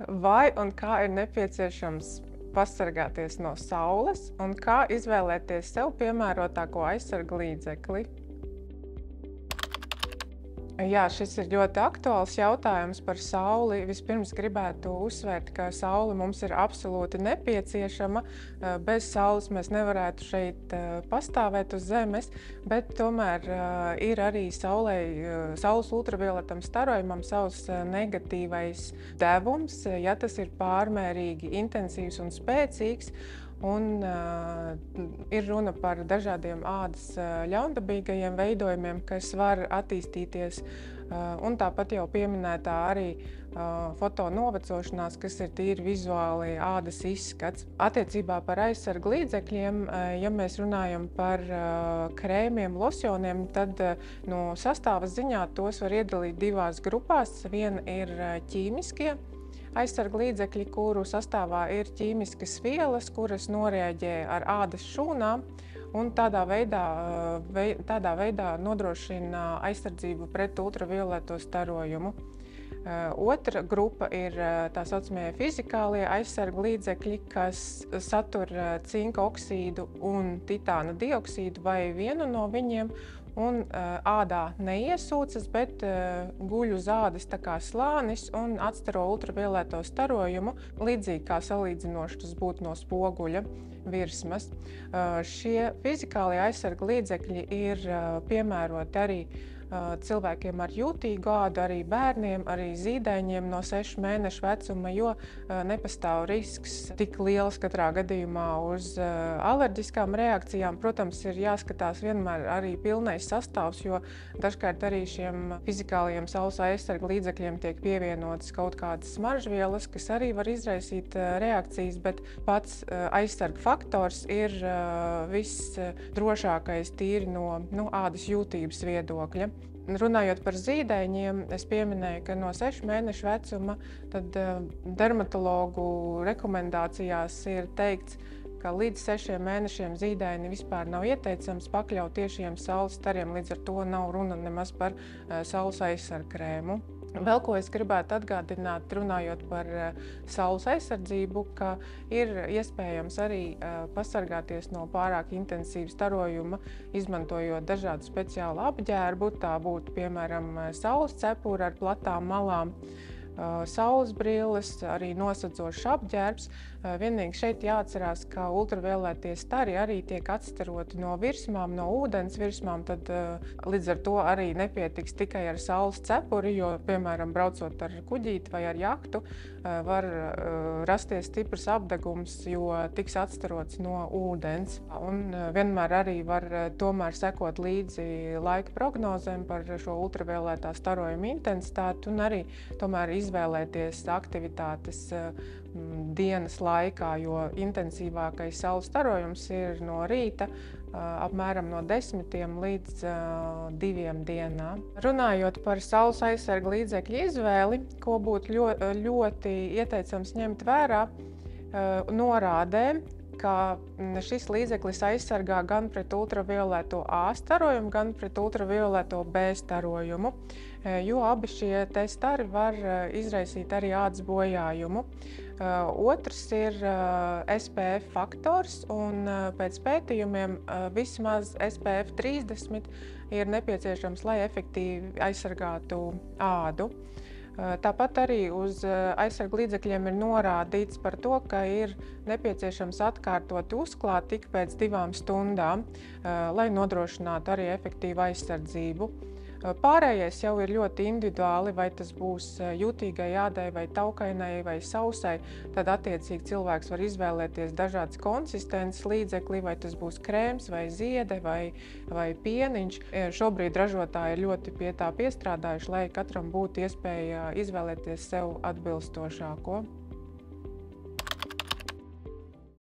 Vai un kā ir nepieciešams pasargāties no saules, un kā izvēlēties sev piemērotāko aizsargu līdzekli? Jā, šis ir ļoti aktuāls jautājums par sauli. Vispirms gribētu uzsvērt, ka saule mums ir absolūti nepieciešama. Bez saules mēs nevarētu šeit pastāvēt uz Zemes, bet tomēr ir arī saules ultravioletam starojumam savs negatīvais devums, ja tas ir pārmērīgi intensīvs un spēcīgs. Ir runa par dažādiem ādas ļaundabīgajiem veidojumiem, kas var attīstīties, un tāpat jau pieminētā arī fotonovecošanās, kas ir tīri vizuāli ādas izskats. Attiecībā par aizsargu līdzekļiem, ja mēs runājam par krēmiem, losjoniem, tad no sastāva ziņā tos var iedalīt divās grupās. Viena ir ķīmiskie aizsargu līdzekļi, kuru sastāvā ir ķīmiskas vielas, kuras norēģē ar ādas šūnām un tādā veidā nodrošina aizsardzību pret ultravioleto starojumu. Otra grupa ir tā saucamie fizikālie aizsargu līdzekļi, kas satur cinka oksīdu un titāna dioksīdu vai vienu no viņiem, un ādā neiesūcas, bet guļ uz ādas tā kā slānis un atstaro ultravioleto starojumu, līdzīgi kā salīdzinoši tas būtu no spoguļa virsmas. Šie fizikālie aizsargu līdzekļi ir piemēroti arī cilvēkiem ar jūtīgu ādu, arī bērniem, arī zīdaiņiem no 6 mēnešu vecuma, jo nepastāv risks tik liels katrā gadījumā uz alerģiskām reakcijām. Protams, ir jāskatās vienmēr arī pilnais sastāvs, jo dažkārt arī šiem fizikālajiem saules aizsargu līdzekļiem tiek pievienotas kaut kādas smaržvielas, kas arī var izraisīt reakcijas, bet pats aizsargu faktors ir visdrošākais tīri no ādas jūtības viedokļa. Runājot par zīdaiņiem, es pieminēju, ka no 6 mēnešu vecuma tad dermatologu rekomendācijās ir teikts, ka līdz 6 mēnešiem zīdaini vispār nav ieteicams pakļaut tiešiem saules stariem, līdz ar to nav runa nemaz par saules aizsargkrēmu. Vēl ko es gribētu atgādināt, runājot par saules aizsardzību, ka ir iespējams arī pasargāties no pārāk intensīva starojuma, izmantojot dažādu speciālu apģērbu. Tā būtu, piemēram, saules cepura ar platām malām, saules brilles, arī nosedzošs apģērbs. Vienīgi šeit jāatcerās, ka ultravioletie stari arī tiek atstaroti no virsmām, no ūdens virsmām, tad līdz ar to arī nepietiks tikai ar saules cepuri, jo, piemēram, braucot ar kuģīti vai ar jahtu, var rasties stiprs apdegums, jo tiks atstarots no ūdens. Un vienmēr arī var tomēr sekot līdzi laika prognozēm par šo ultravioletā starojuma intensitāti un arī tomēr izvēlēties aktivitātes dienas laikā, jo intensīvākais saules starojums ir no rīta apmēram no 10 līdz 2 dienā. Runājot par saules aizsargu līdzekļu izvēli, ko būtu ļoti ieteicams ņemt vērā, norādē, ka šis līdzeklis aizsargā gan pret ultravioleto A starojumu, gan pret ultravioleto B starojumu, jo abi šie stari var izraisīt arī ādas bojājumu. Otrs ir SPF faktors, un pēc pētījumiem vismaz SPF 30 ir nepieciešams, lai efektīvi aizsargātu ādu. Tāpat arī uz aizsargu līdzekļiem ir norādīts par to, ka ir nepieciešams atkārtot uzklāt tik pēc 2 stundām, lai nodrošinātu arī efektīvu aizsardzību. Pārējais jau ir ļoti individuāli, vai tas būs jūtīgai ādai, vai taukainai, vai sausai. Tad attiecīgi cilvēks var izvēlēties dažādas konsistences līdzekli, vai tas būs krēms, vai ziede, vai pieniņš. Šobrīd ražotāji ir ļoti pie tā piestrādājuši, lai katram būtu iespēja izvēlēties sev atbilstošāko.